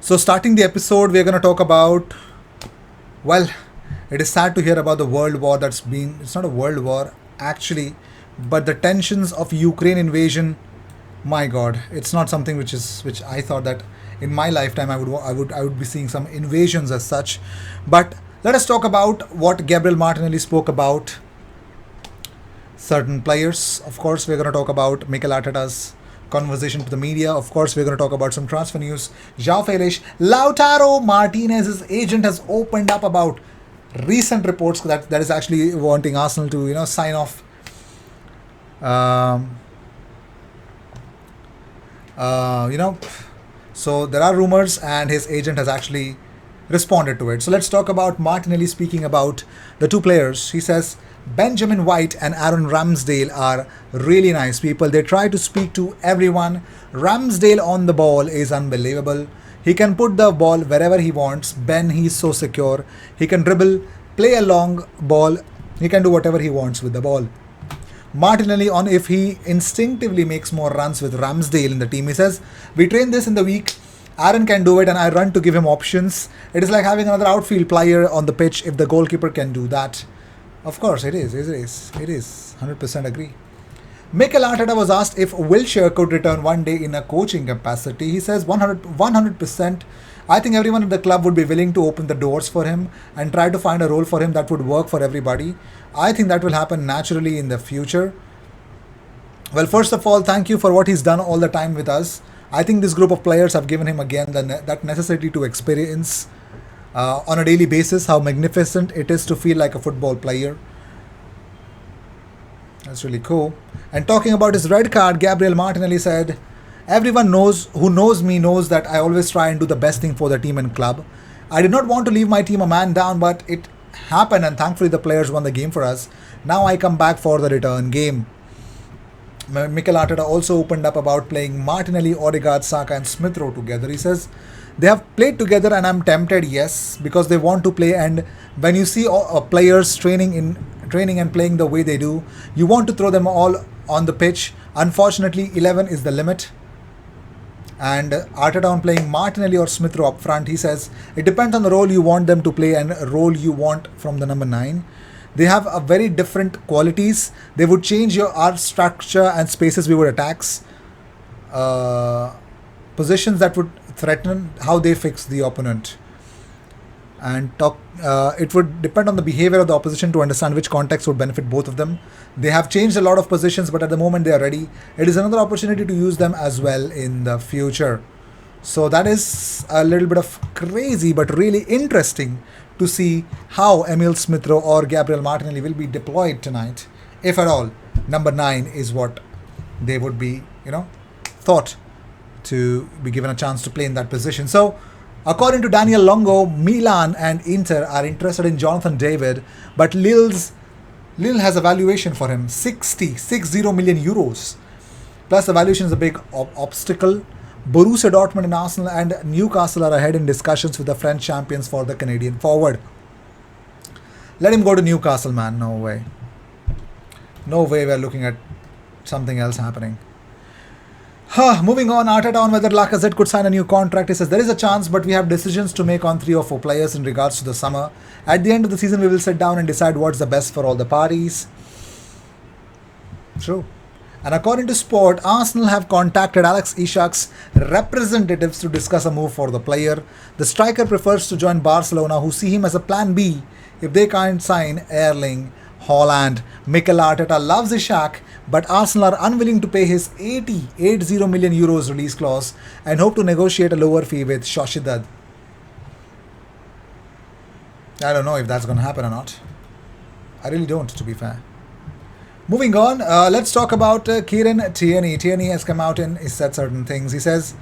So, starting the episode, we're going to talk about, well, it is sad to hear about the world war that's been, it's not a world war actually, but the tensions of Ukraine invasion. My God, it's not something which I thought that in my lifetime I would be seeing some invasions as such. But let us talk about what Gabriel Martinelli spoke about certain players. Of course, we're going to talk about Mikel Arteta's conversation to the media. Of course, we're going to talk about some transfer news. João Felix, Lautaro Martinez's agent has opened up about recent reports that is actually wanting Arsenal to sign off. Um, uh, you know, so there are rumors, and his agent has actually responded to it. So let's talk about Martinelli speaking about the two players. He says Benjamin White and Aaron Ramsdale are really nice people. They try to speak to everyone. Ramsdale on the ball is unbelievable. He can put the ball wherever he wants. Ben, he's so secure. He can dribble, play a long ball. He can do whatever he wants with the ball. Martinelli on if he instinctively makes more runs with Ramsdale in the team. He says, we train this in the week. Aaron can do it and I run to give him options. It is like having another outfield player on the pitch if the goalkeeper can do that. Of course, it is. It is. It is. 100% agree. Mikel Arteta was asked if Wilshere could return one day in a coaching capacity. He says 100%. I think everyone at the club would be willing to open the doors for him and try to find a role for him that would work for everybody. I think that will happen naturally in the future. Well, first of all, thank you for what he's done all the time with us. I think this group of players have given him again that necessity to experience on a daily basis how magnificent it is to feel like a football player. That's really cool. And talking about his red card, Gabriel Martinelli said, everyone knows who knows me knows that I always try and do the best thing for the team and club. I did not want to leave my team a man down, but it happened and thankfully the players won the game for us. Now I come back for the return game. Mikel Arteta also opened up about playing Martinelli, Odegaard, Saka and Smith Rowe together. He says, they have played together and I'm tempted, yes, because they want to play, and when you see players training and playing the way they do, you want to throw them all on the pitch. Unfortunately, 11 is the limit. And Arteta on playing Martinelli or Smith Rowe up front, he says, it depends on the role you want them to play and role you want from the number 9. They have a very different qualities. They would change our structure and spaces we would attacks. Positions that would threaten how they fix the opponent. And it would depend on the behavior of the opposition to understand which context would benefit both of them. They have changed a lot of positions, but at the moment they are ready. It is another opportunity to use them as well in the future. So that is a little bit of crazy, but really interesting to see how Emil Smith Rowe or Gabriel Martinelli will be deployed tonight, if at all. Number 9 is what they would be, thought to be given a chance to play in that position. So, according to Daniel Longo, Milan and Inter are interested in Jonathan David, but Lille has a valuation for him, 60 million euros. Plus, the valuation is a big obstacle. Borussia Dortmund and Arsenal and Newcastle are ahead in discussions with the French champions for the Canadian forward. Let him go to Newcastle, man. No way. No way we're looking at something else happening. Moving on, Arteta on whether Lacazette could sign a new contract. He says there is a chance, but we have decisions to make on 3 or 4 players in regards to the summer. At the end of the season, we will sit down and decide what's the best for all the parties. True. And according to Sport, Arsenal have contacted Alex Ishak's representatives to discuss a move for the player. The striker prefers to join Barcelona, who see him as a plan B if they can't sign Erling Haaland. Mikel Arteta loves Ishak, but Arsenal are unwilling to pay his 80 million euros release clause and hope to negotiate a lower fee with Sociedad. I don't know if that's going to happen or not. I really don't, to be fair. Moving on, let's talk about Kieran Tierney. Tierney has come out and said certain things. He says,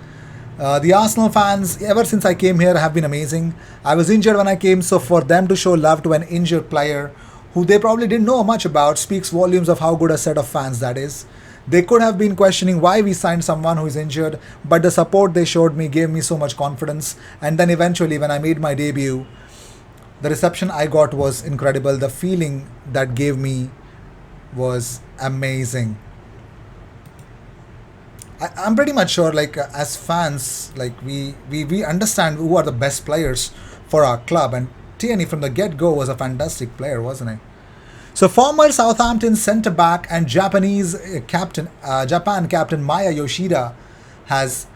the Arsenal fans, ever since I came here, have been amazing. I was injured when I came, so for them to show love to an injured player who they probably didn't know much about speaks volumes of how good a set of fans that is. They could have been questioning why we signed someone who is injured, but the support they showed me gave me so much confidence. And then eventually, when I made my debut, the reception I got was incredible. The feeling that gave me was amazing. I'm pretty much sure, like as fans, like we understand who are the best players for our club, and Tierney from the get go was a fantastic player, wasn't he? So former Southampton centre back and Japan captain Maya Yoshida has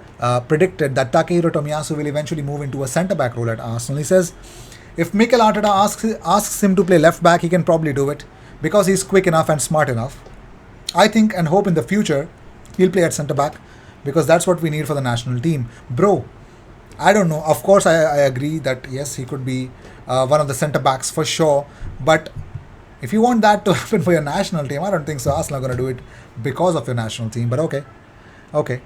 predicted that Takehiro Tomiyasu will eventually move into a centre back role at Arsenal. He says if Mikel Arteta asks him to play left back, he can probably do it because he's quick enough and smart enough. I think and hope in the future he'll play at centre back because that's what we need for the national team. Bro, I don't know. Of course, I agree that yes, he could be one of the centre backs for sure. But if you want that to happen for your national team, I don't think so. Arsenal are going to do it because of your national team. But okay. Okay.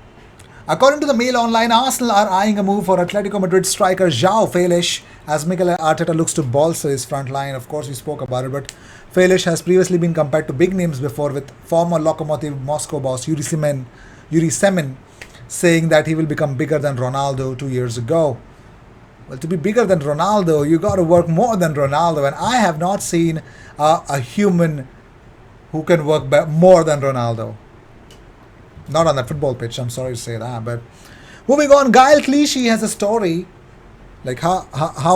According to the Mail Online, Arsenal are eyeing a move for Atletico Madrid striker João Felix as Mikel Arteta looks to bolster his front line. Of course, we spoke about it, but Felix has previously been compared to big names before, with former Lokomotiv Moscow boss Yuri Semin saying that he will become bigger than Ronaldo 2 years ago. Well, to be bigger than Ronaldo, you got to work more than Ronaldo, and I have not seen a human who can work more than Ronaldo. Not on that football pitch, I'm sorry to say that. But moving on, Gael Clichy has a story, like how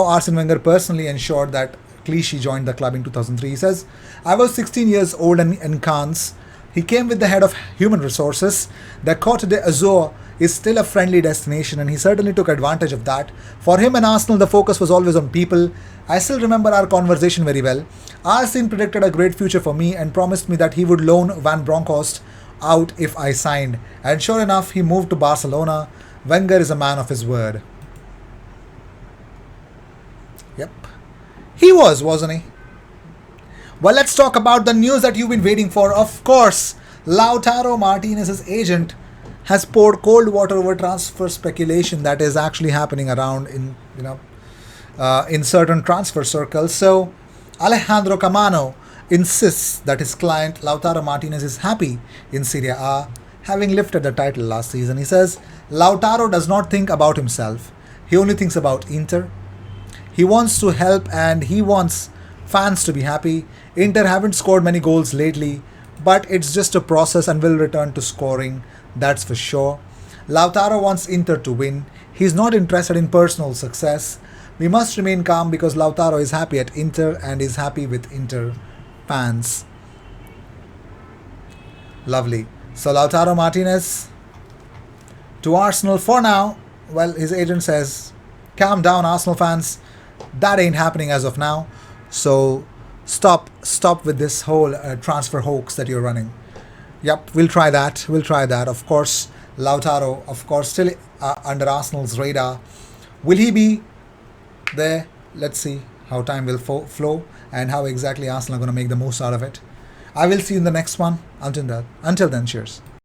Arsene Wenger personally ensured that Clichy joined the club in 2003. He says, I was 16 years old and in Cannes. He came with the head of human resources. The Côte d'Azur is still a friendly destination, and he certainly took advantage of that. For him and Arsenal, the focus was always on people. I still remember our conversation very well. Arsene predicted a great future for me and promised me that he would loan Van Bronckhorst out if I signed. And sure enough, he moved to Barcelona. Wenger is a man of his word. Yep. He was, wasn't he? Well, let's talk about the news that you've been waiting for. Of course, Lautaro Martinez's agent has poured cold water over transfer speculation that is actually happening around in certain transfer circles. So, Alejandro Camano insists that his client Lautaro Martinez is happy in Serie A, having lifted the title last season. He says Lautaro does not think about himself; he only thinks about Inter. He wants to help and he wants fans to be happy. Inter haven't scored many goals lately, but it's just a process and will return to scoring, that's for sure. Lautaro wants Inter to win. He's not interested in personal success. We must remain calm because Lautaro is happy at Inter and is happy with Inter fans. Lovely. So Lautaro Martinez to Arsenal for now. Well, his agent says, calm down, Arsenal fans. That ain't happening as of now. So stop with this whole transfer hoax that you're running. Yep, we'll try that. Of course, Lautaro, of course, still under Arsenal's radar. Will he be there? Let's see how time will flow and how exactly Arsenal are going to make the most out of it. I will see you in the next one. Until then, cheers.